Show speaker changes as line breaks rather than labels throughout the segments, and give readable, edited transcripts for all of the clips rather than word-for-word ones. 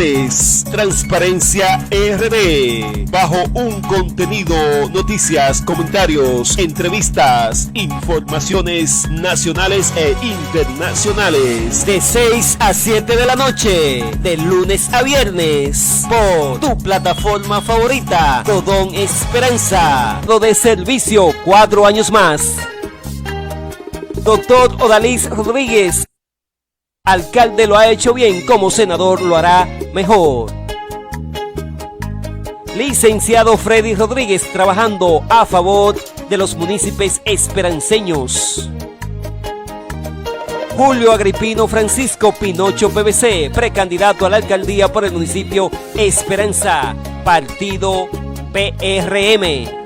tardes. Transparencia RD. Bajo un contenido, noticias, comentarios, entrevistas, informaciones nacionales e internacionales.
De 6 a 7 de la noche, de lunes a viernes, por tu plataforma favorita, Todón Esperanza. Lo de servicio, 4 años más. Doctor Odalis Rodríguez, alcalde lo ha hecho bien, como senador lo hará mejor. Licenciado Freddy Rodríguez, trabajando a favor de los municipios esperanceños. Julio Agripino Francisco Pinocho PVC, precandidato a la alcaldía por el municipio Esperanza, partido PRM.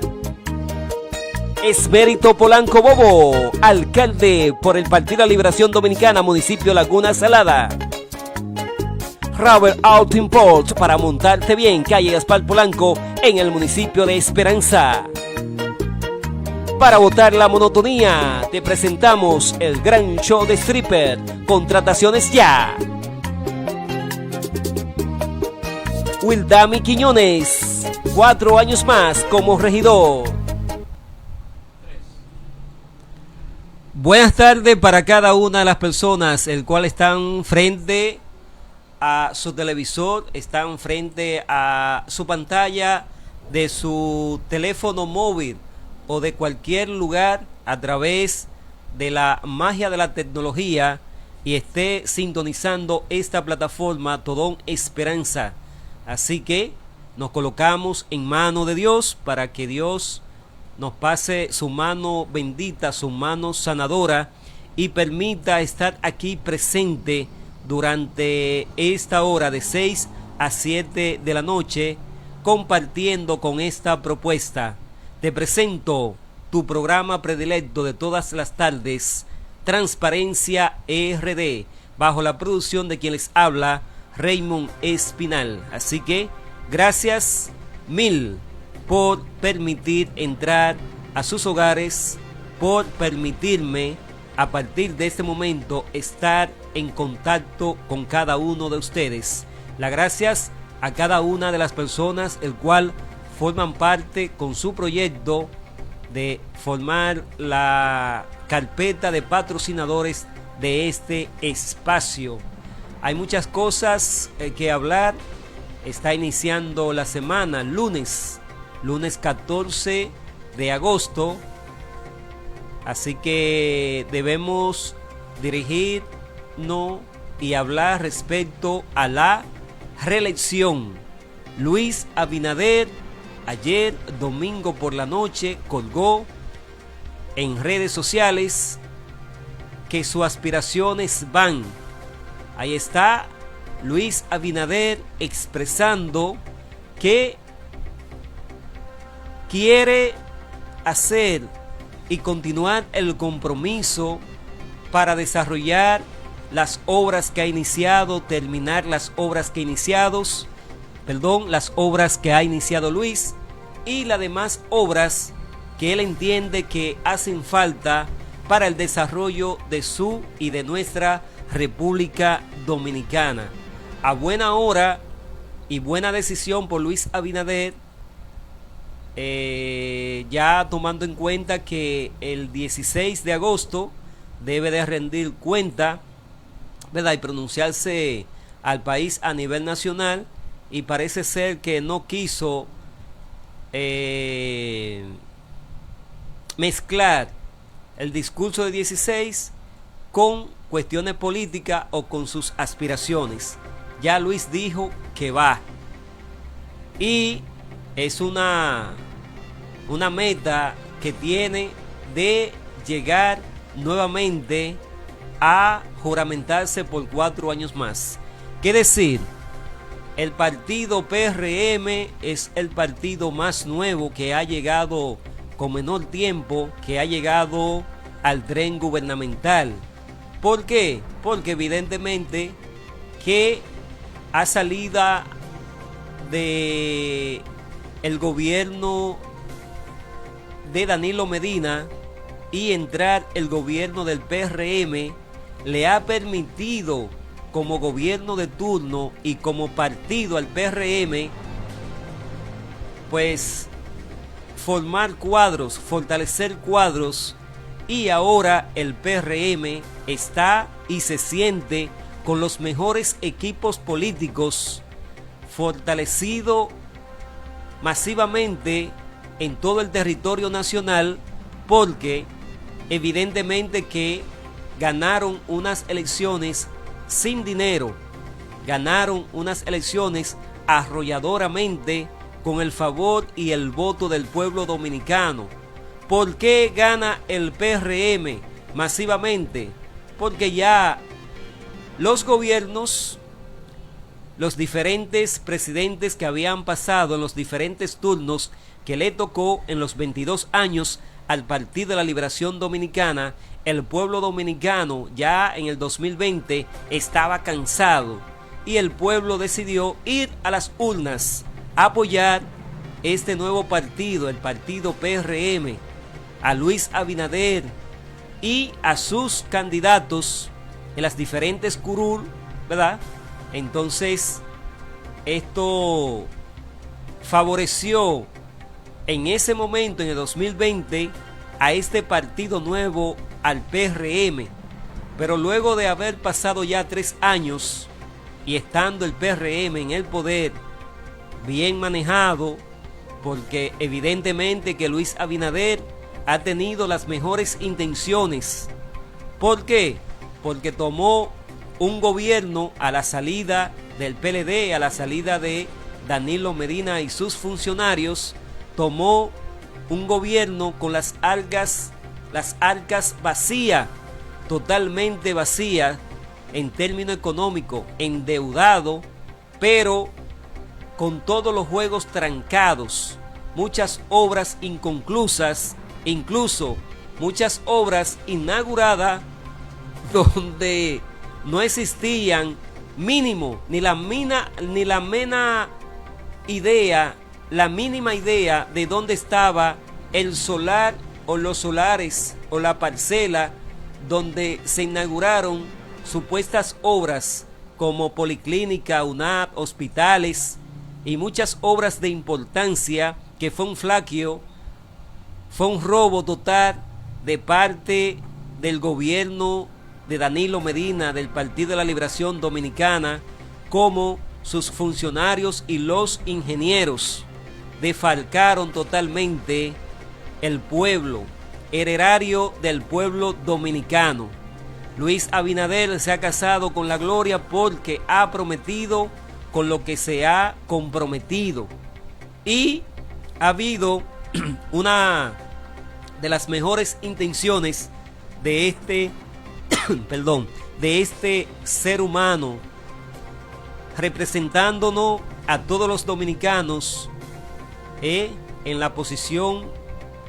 Esmérito Polanco Bobo, alcalde por el Partido de Liberación Dominicana, municipio Laguna Salada. Robert Auto Import, para montarte bien, calle Gaspar Polanco, en el municipio de Esperanza. Para botar la monotonía, te presentamos el gran show de stripper. Contrataciones ya. Wildami Quiñones, 4 años más como regidor. Buenas tardes para cada una de las personas el cual están frente a su televisor, están frente a su pantalla de su teléfono móvil o de cualquier lugar a través de la magia de la tecnología y esté sintonizando esta plataforma Todón Esperanza. Así que nos colocamos en mano de Dios para que Dios nos pase su mano bendita, su mano sanadora y permita estar aquí presente durante esta hora de 6 a 7 de la noche compartiendo con esta propuesta. Te presento tu programa predilecto de todas las tardes, Transparencia RD, bajo la producción de quien les habla, Raymond Espinal. Así que gracias mil por permitir entrar a sus hogares, por permitirme a partir de este momento estar en contacto con cada uno de ustedes. Las gracias a cada una de las personas el cual forman parte con su proyecto de formar la carpeta de patrocinadores de este espacio. Hay muchas cosas que hablar. Está iniciando la semana, lunes 14 de agosto, así que debemos dirigirnos y hablar respecto a la reelección. Luis Abinader ayer domingo por la noche colgó en redes sociales que sus aspiraciones van. Ahí está Luis Abinader expresando que quiere hacer y continuar el compromiso para desarrollar las obras que ha iniciado, terminar las obras que ha iniciado Luis y las demás obras que él entiende que hacen falta para el desarrollo de su y de nuestra República Dominicana. A buena hora y buena decisión por Luis Abinader, ya tomando en cuenta que el 16 de agosto debe de rendir cuenta, ¿verdad?, y pronunciarse al país a nivel nacional, y parece ser que no quiso mezclar el discurso de 16 con cuestiones políticas o con sus aspiraciones. Ya Luis dijo que va, y es una meta que tiene de llegar nuevamente a juramentarse por 4 años más. ¿Qué decir? El partido PRM es el partido más nuevo que ha llegado con menor tiempo, que ha llegado al tren gubernamental. ¿Por qué? Porque evidentemente que a salida de el gobierno de Danilo Medina y entrar el gobierno del PRM le ha permitido como gobierno de turno y como partido al PRM, pues formar cuadros, fortalecer cuadros, y ahora el PRM está y se siente con los mejores equipos políticos, fortalecido masivamente en todo el territorio nacional, porque evidentemente que ganaron unas elecciones sin dinero, ganaron unas elecciones arrolladoramente con el favor y el voto del pueblo dominicano. ¿Por qué gana el PRM masivamente? Porque ya los gobiernos, los diferentes presidentes que habían pasado en los diferentes turnos que le tocó en los 22 años al Partido de la Liberación Dominicana, el pueblo dominicano ya en el 2020 estaba cansado y el pueblo decidió ir a las urnas a apoyar este nuevo partido, el partido PRM, a Luis Abinader y a sus candidatos en las diferentes curul, ¿verdad? Entonces, esto favoreció en ese momento, en el 2020, a este partido nuevo, al PRM. Pero luego de haber pasado ya 3 años y estando el PRM en el poder, bien manejado, porque evidentemente que Luis Abinader ha tenido las mejores intenciones. ¿Por qué? Porque tomó un gobierno a la salida del PLD, a la salida de Danilo Medina y sus funcionarios, tomó un gobierno con las arcas vacías, totalmente vacías en términos económicos, endeudado, pero con todos los juegos trancados, muchas obras inconclusas, incluso muchas obras inauguradas donde no existían mínimo ni la mínima idea de dónde estaba el solar o los solares o la parcela donde se inauguraron supuestas obras como policlínica, UNAP, hospitales y muchas obras de importancia, que fue un flaqueo, fue un robo total de parte del gobierno de Danilo Medina, del Partido de la Liberación Dominicana, como sus funcionarios y los ingenieros defalcaron totalmente el pueblo, el erario del pueblo dominicano. Luis Abinader se ha casado con la gloria porque ha prometido con lo que se ha comprometido, y ha habido una de las mejores intenciones de este de este ser humano, representándonos a todos los dominicanos en la posición,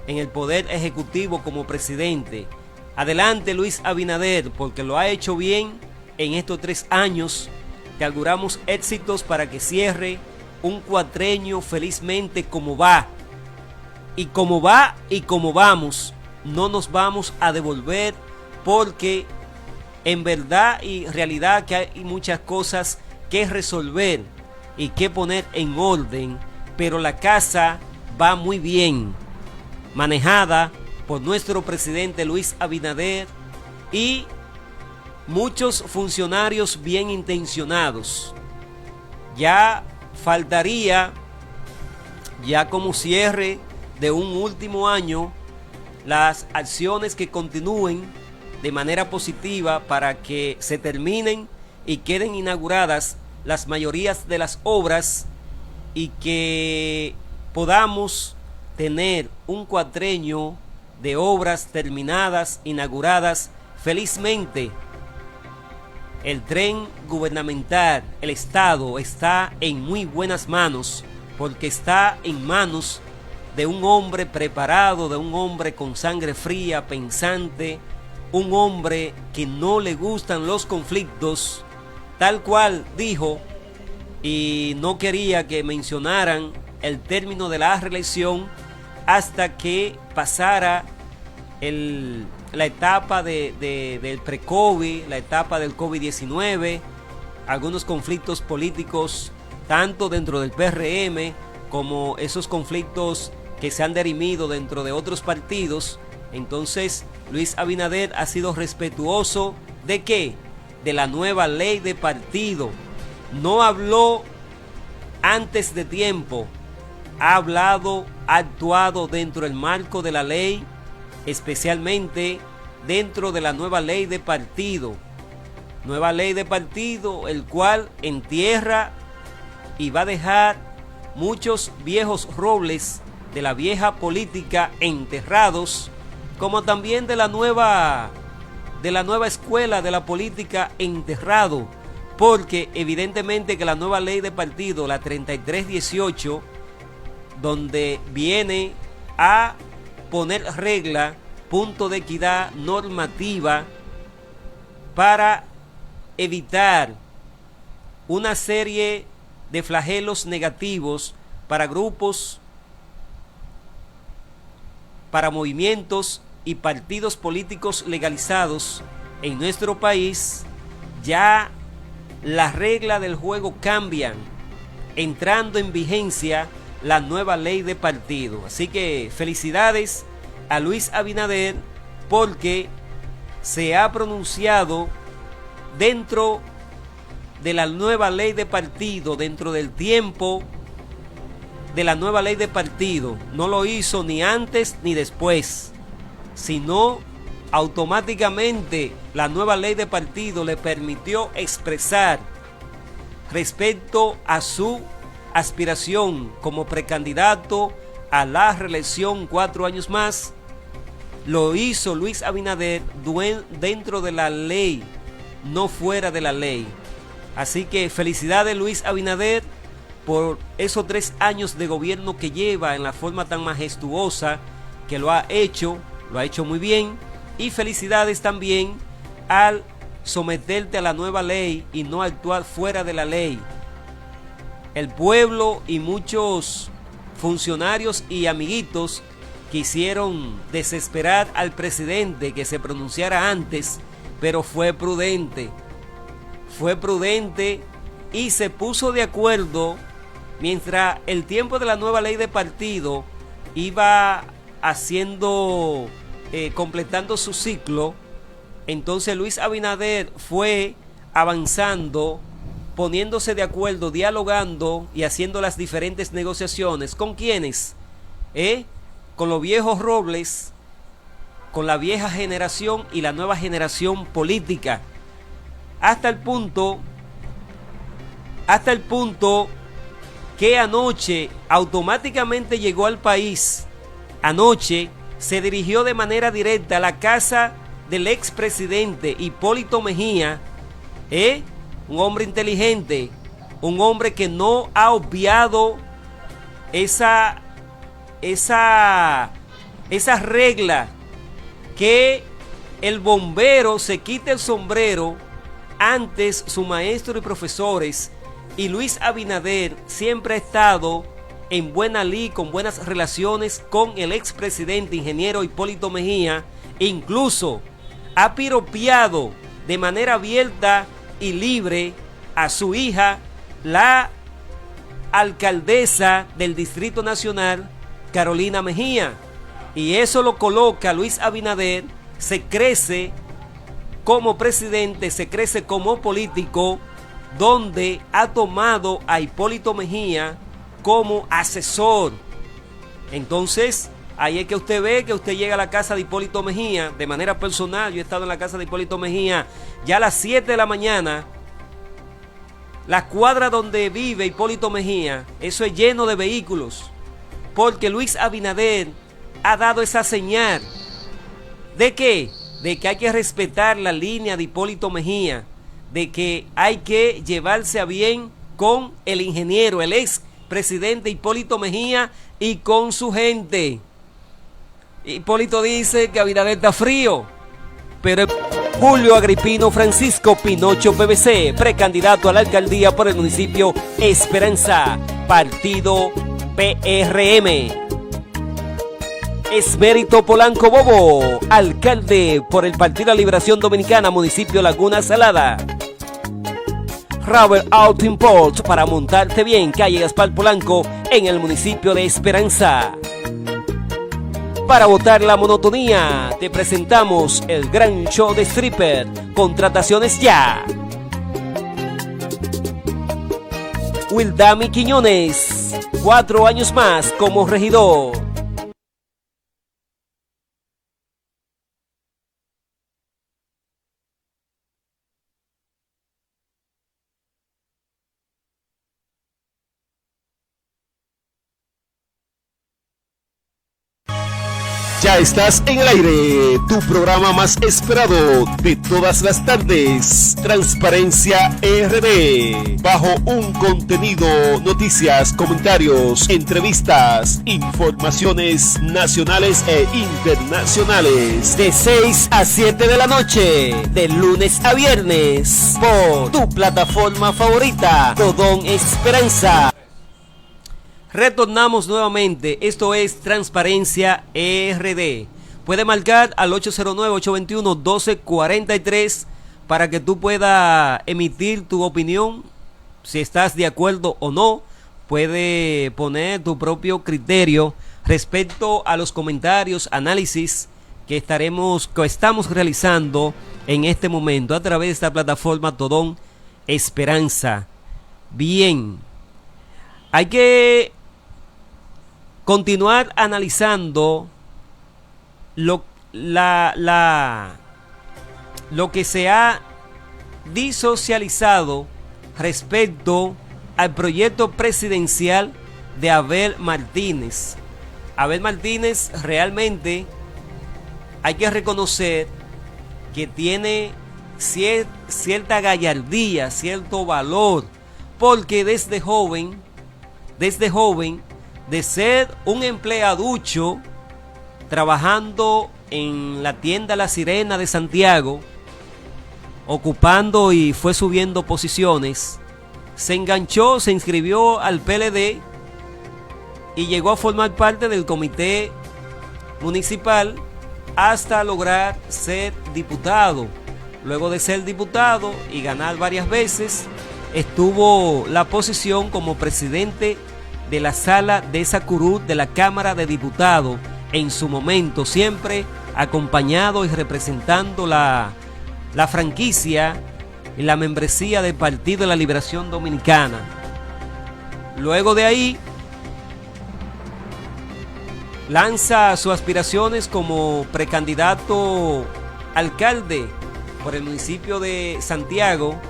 en el poder ejecutivo como presidente. Adelante Luis Abinader, porque lo ha hecho bien en estos 3 años. Te auguramos éxitos para que cierre un cuatrenio felizmente como va. Y como va y como vamos, no nos vamos a devolver, porque en verdad y realidad que hay muchas cosas que resolver y que poner en orden, pero la casa va muy bien, manejada por nuestro presidente Luis Abinader y muchos funcionarios bien intencionados. Ya faltaría, ya como cierre de un último año, las acciones que continúen de manera positiva para que se terminen y queden inauguradas las mayorías de las obras y que podamos tener un cuatrenio de obras terminadas, inauguradas felizmente. El tren gubernamental, el Estado, está en muy buenas manos, porque está en manos de un hombre preparado, de un hombre con sangre fría, pensante, un hombre que no le gustan los conflictos, tal cual dijo, y no quería que mencionaran el término de la reelección hasta que pasara la etapa del pre-COVID, la etapa del COVID-19, algunos conflictos políticos, tanto dentro del PRM como esos conflictos que se han derimido dentro de otros partidos. Entonces, Luis Abinader ha sido respetuoso ¿de qué? De la nueva ley de partido. No habló antes de tiempo, ha hablado, ha actuado dentro del marco de la ley, especialmente dentro de la nueva ley de partido. Nueva ley de partido, el cual entierra y va a dejar muchos viejos robles de la vieja política enterrados, como también de la nueva escuela de la política enterrado, porque evidentemente que la nueva ley de partido, la 3318, donde viene a poner regla, punto de equidad normativa para evitar una serie de flagelos negativos para grupos, para movimientos y partidos políticos legalizados en nuestro país. Ya las reglas del juego cambian, entrando en vigencia la nueva ley de partido. Así que felicidades a Luis Abinader, porque se ha pronunciado dentro de la nueva ley de partido, dentro del tiempo de la nueva ley de partido. No lo hizo ni antes ni después, sino automáticamente la nueva ley de partido le permitió expresar respecto a su aspiración como precandidato a la reelección 4 años más. Lo hizo Luis Abinader dentro de la ley, no fuera de la ley. Así que felicidades, Luis Abinader, por esos 3 años de gobierno que lleva en la forma tan majestuosa que lo ha hecho muy bien. Y felicidades también al someterte a la nueva ley y no actuar fuera de la ley. El pueblo y muchos funcionarios y amiguitos quisieron desesperar al presidente que se pronunciara antes, pero fue prudente y se puso de acuerdo mientras el tiempo de la nueva ley de partido iba haciendo, completando su ciclo. Entonces Luis Abinader fue avanzando, poniéndose de acuerdo, dialogando y haciendo las diferentes negociaciones. ¿Con quiénes? Con los viejos robles, con la vieja generación y la nueva generación política, hasta el punto que anoche automáticamente llegó al país. Anoche se dirigió de manera directa a la casa del expresidente Hipólito Mejía, un hombre inteligente, un hombre que no ha obviado esa regla, que el bombero se quite el sombrero antes su maestro y profesores. Y Luis Abinader siempre ha estado en buena lid, con buenas relaciones con el expresidente ingeniero Hipólito Mejía. Incluso ha piropeado de manera abierta y libre a su hija, la alcaldesa del Distrito Nacional, Carolina Mejía. Y eso lo coloca Luis Abinader, se crece como presidente, se crece como político, donde ha tomado a Hipólito Mejía como asesor. Entonces, ahí es que usted ve que usted llega a la casa de Hipólito Mejía de manera personal. Yo he estado en la casa de Hipólito Mejía ya a las 7 de la mañana. La cuadra donde vive Hipólito Mejía, eso es lleno de vehículos, porque Luis Abinader ha dado esa señal. ¿De qué? De que hay que respetar la línea de Hipólito Mejía, de que hay que llevarse a bien con el ingeniero, el ex presidente Hipólito Mejía, y con su gente. Hipólito dice que Abinader está frío, pero Julio Agripino Francisco Pinocho PBC, precandidato a la alcaldía por el municipio Esperanza, partido PRM. Esmérito Polanco Bobo, alcalde por el Partido de la Liberación Dominicana, municipio Laguna Salada. Robert Auto Import para montarte bien, calle Gaspar Polanco en el municipio de Esperanza. Para botar la monotonía, te presentamos el gran show de stripper. Contrataciones ya. Wildami Quiñones, 4 años más como regidor.
Ya estás en el aire, tu programa más esperado de todas las tardes, Transparencia RD, bajo un contenido, noticias, comentarios, entrevistas, informaciones nacionales e internacionales,
De 6 a 7 de la noche, de lunes a viernes, por tu plataforma favorita, Todón Esperanza. Retornamos nuevamente, esto es Transparencia RD. Puede marcar al 809-821-1243 para que tú puedas emitir tu opinión, si estás de acuerdo o no. Puede poner tu propio criterio respecto a los comentarios, análisis que estamos realizando en este momento a través de esta plataforma Todón Esperanza. Bien, hay que continuar analizando lo que se ha disocializado respecto al proyecto presidencial de Abel Martínez. Abel Martínez realmente hay que reconocer que tiene cierta gallardía, cierto valor, porque desde joven, de ser un empleaducho trabajando en la tienda La Sirena de Santiago, ocupando y fue subiendo posiciones, se enganchó, se inscribió al PLD y llegó a formar parte del comité municipal hasta lograr ser diputado. Luego de ser diputado y ganar varias veces, estuvo la posición como presidente de la sala de esa curul de la Cámara de Diputados en su momento, siempre acompañado y representando la franquicia y la membresía del Partido de la Liberación Dominicana. Luego de ahí lanza sus aspiraciones como precandidato alcalde por el municipio de Santiago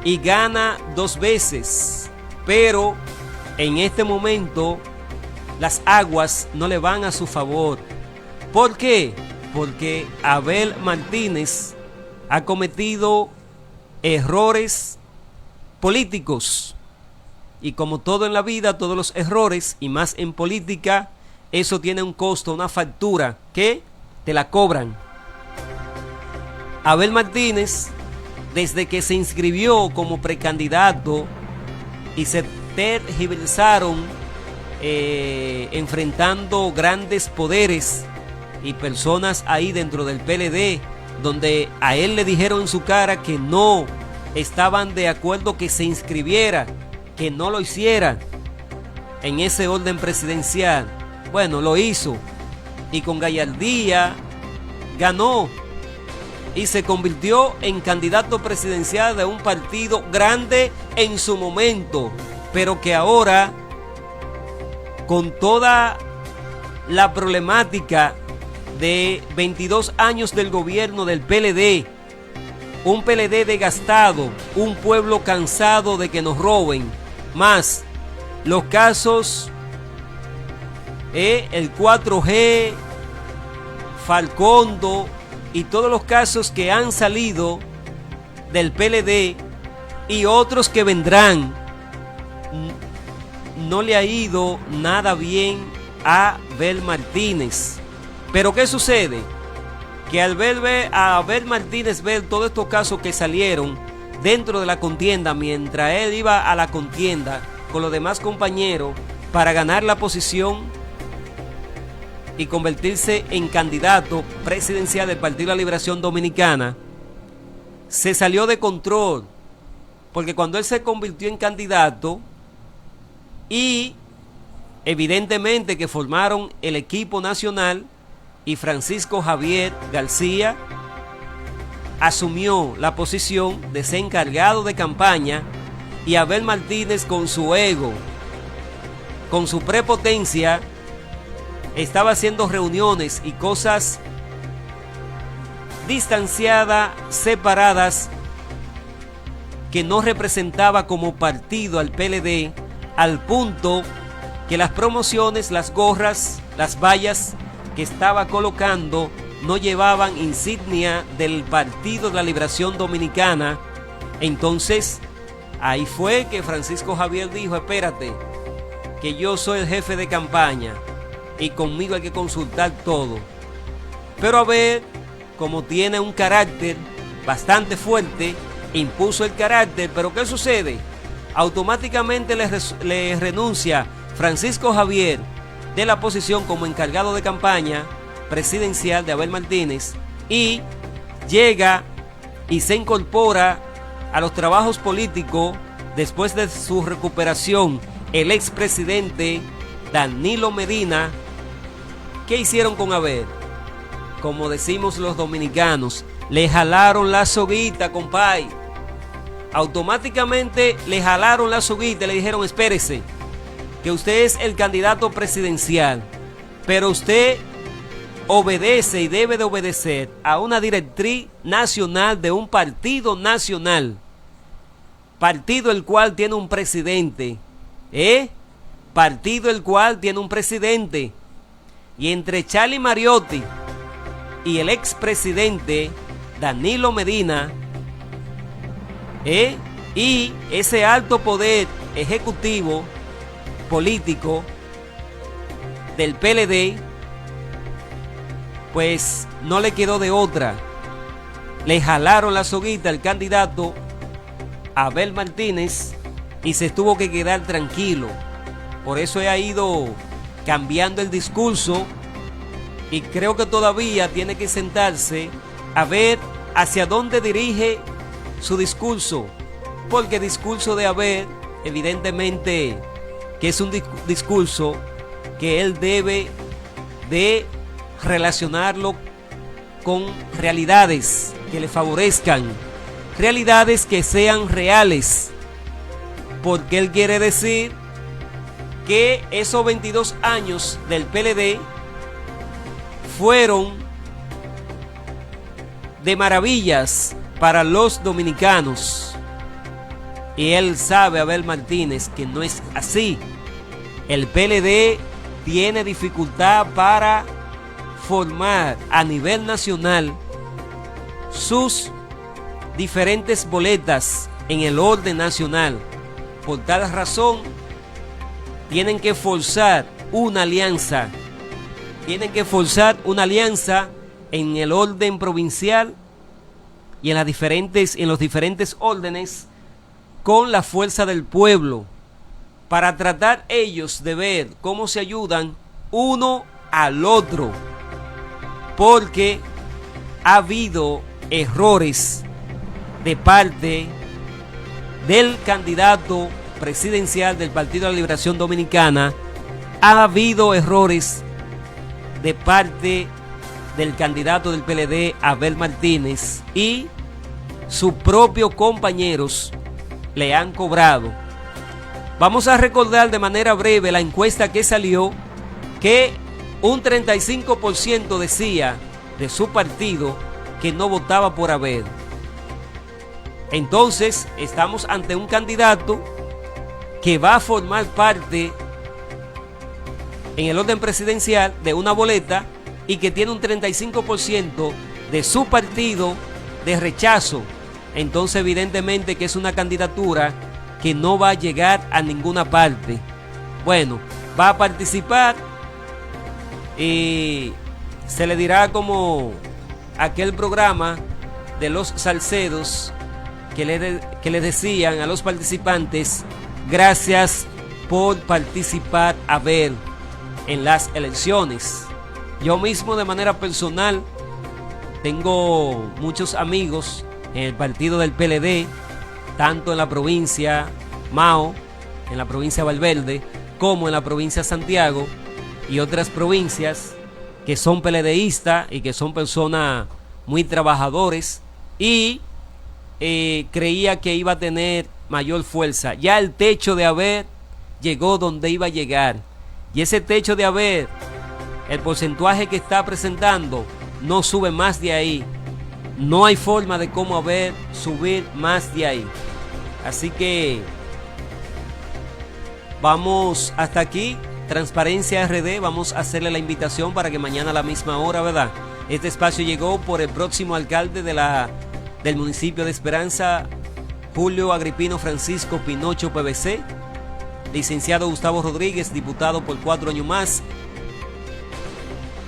y gana 2 veces, pero en este momento las aguas no le van a su favor. ¿Por qué? Porque Abel Martínez ha cometido errores políticos. Y como todo en la vida, todos los errores, y más en política, eso tiene un costo, una factura que te la cobran. Abel Martínez, desde que se inscribió como precandidato y se tergiversaron enfrentando grandes poderes y personas ahí dentro del PLD, donde a él le dijeron en su cara que no estaban de acuerdo que se inscribiera, que no lo hiciera en ese orden presidencial. Bueno, lo hizo y con gallardía ganó y se convirtió en candidato presidencial de un partido grande en su momento, pero que ahora, con toda la problemática de 22 años del gobierno del PLD, un PLD desgastado, un pueblo cansado de que nos roben, más los casos, el 4G, Falcondo y todos los casos que han salido del PLD y otros que vendrán, no le ha ido nada bien a Abel Martínez. Pero ¿qué sucede? Que al a Abel Martínez ver todos estos casos que salieron dentro de la contienda, mientras él iba a la contienda con los demás compañeros para ganar la posición y convertirse en candidato presidencial del Partido de la Liberación Dominicana, se salió de control porque cuando él se convirtió en candidato y evidentemente que formaron el equipo nacional y Francisco Javier García asumió la posición de ser encargado de campaña y Abel Martínez con su ego, con su prepotencia, estaba haciendo reuniones y cosas distanciadas, separadas, que no representaba como partido al PLD, al punto que las promociones, las gorras, las vallas que estaba colocando no llevaban insignia del Partido de la Liberación Dominicana. Entonces, ahí fue que Francisco Javier dijo: espérate, que yo soy el jefe de campaña y conmigo hay que consultar todo. Pero a ver, como tiene un carácter bastante fuerte, impuso el carácter. Pero ¿qué sucede? Automáticamente le renuncia Francisco Javier de la posición como encargado de campaña presidencial de Abel Martínez y llega y se incorpora a los trabajos políticos después de su recuperación el expresidente Danilo Medina. ¿Qué hicieron con Abel? Como decimos los dominicanos, le jalaron la soguita, compay. Automáticamente le jalaron la soguita y le dijeron: espérese, que usted es el candidato presidencial, pero usted obedece y debe de obedecer a una directriz nacional de un partido nacional, partido el cual tiene un presidente, partido el cual tiene un presidente. Y entre Charlie Mariotti y el expresidente Danilo Medina, y ese alto poder ejecutivo político del PLD, pues no le quedó de otra. Le jalaron la soguita al candidato Abel Martínez y se tuvo que quedar tranquilo. Por eso ha ido cambiando el discurso y creo que todavía tiene que sentarse a ver hacia dónde dirige su discurso, porque el discurso de Abel evidentemente que es un discurso que él debe de relacionarlo con realidades que le favorezcan, realidades que sean reales, porque él quiere decir que esos 22 años del PLD fueron de maravillas para los dominicanos. Y él sabe, Abel Martínez, que no es así. El PLD tiene dificultad para formar a nivel nacional sus diferentes boletas en el orden nacional. Por tal razón, tienen que forzar una alianza. Tienen que forzar una alianza en el orden provincial y en los diferentes órdenes con la fuerza del pueblo, para tratar ellos de ver cómo se ayudan uno al otro, porque ha habido errores de parte del candidato presidencial del Partido de la Liberación Dominicana, ha habido errores de parte del candidato del PLD Abel Martínez, y sus propios compañeros le han cobrado. Vamos a recordar de manera breve la encuesta que salió, que un 35% decía de su partido que no votaba por Abel. Entonces estamos ante un candidato que va a formar parte en el orden presidencial de una boleta y que tiene un 35% de su partido de rechazo. Entonces evidentemente que es una candidatura que no va a llegar a ninguna parte. Bueno, va a participar y se le dirá como aquel programa de los salseros que le decían a los participantes: gracias por participar, a ver, en las elecciones. Yo mismo, de manera personal, tengo muchos amigos en el partido del PLD tanto en la provincia Mao, en la provincia Valverde, como en la provincia Santiago y otras provincias que son PLDistas y que son personas muy trabajadores, y creía que iba a tener mayor fuerza. Ya el techo de haber llegó donde iba a llegar, y ese techo de haber, el porcentaje que está presentando, no sube más de ahí. No hay forma de cómo haber subir más de ahí. Así que vamos hasta aquí. Transparencia RD, vamos a hacerle la invitación para que mañana a la misma hora, ¿verdad? Este espacio llegó por el próximo alcalde del municipio de Esperanza, Julio Agripino Francisco Pinocho PBC, licenciado Gustavo Rodríguez, diputado por 4 años más,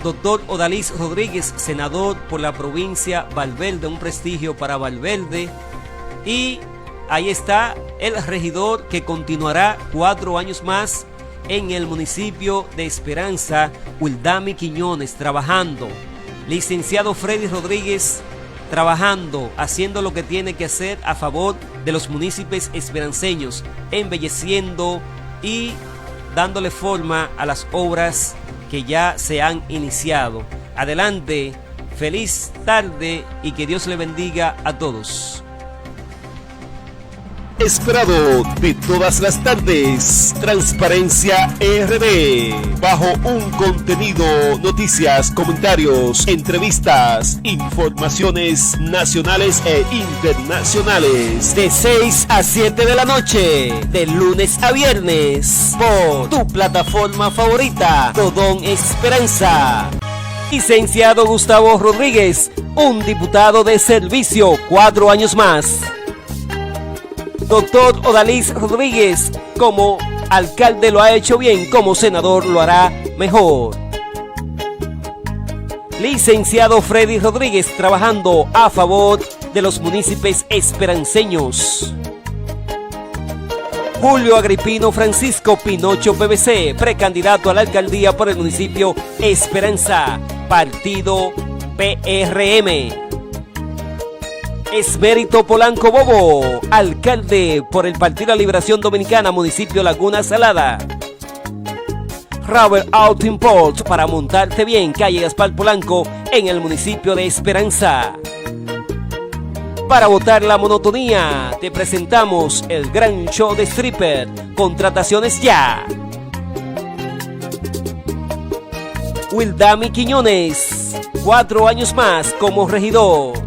doctor Odalis Rodríguez, senador por la provincia Valverde, un prestigio para Valverde, y ahí está el regidor que continuará 4 años más en el municipio de Esperanza, Wildami Quiñones, trabajando. Licenciado Freddy Rodríguez, trabajando, haciendo lo que tiene que hacer a favor de los municipios esperanceños, embelleciendo y dándole forma a las obras que ya se han iniciado. Adelante, feliz tarde y que Dios le bendiga a todos.
Esperado de todas las tardes, Transparencia RD, bajo un contenido, noticias, comentarios, entrevistas, informaciones nacionales e internacionales, de 6 a 7 de la noche, de lunes a viernes, por tu plataforma favorita, Dodón Esperanza. Licenciado Gustavo Rodríguez, un diputado de servicio, 4 años más. Doctor Odalis Rodríguez, como alcalde lo ha hecho bien, como senador lo hará mejor. Licenciado Freddy Rodríguez, trabajando a favor de los municipios esperanceños. Julio Agripino Francisco Pinocho PBC, precandidato a la alcaldía por el municipio Esperanza, partido PRM. Esmérito Polanco Bobo, alcalde por el Partido de la Liberación Dominicana, municipio Laguna Salada. Robert Auto Import, para montarte bien, calle Gaspar Polanco, en el municipio de Esperanza. Para botar la monotonía, te presentamos el gran show de stripper. Contrataciones ya. Wildami Quiñones, 4 años más como regidor.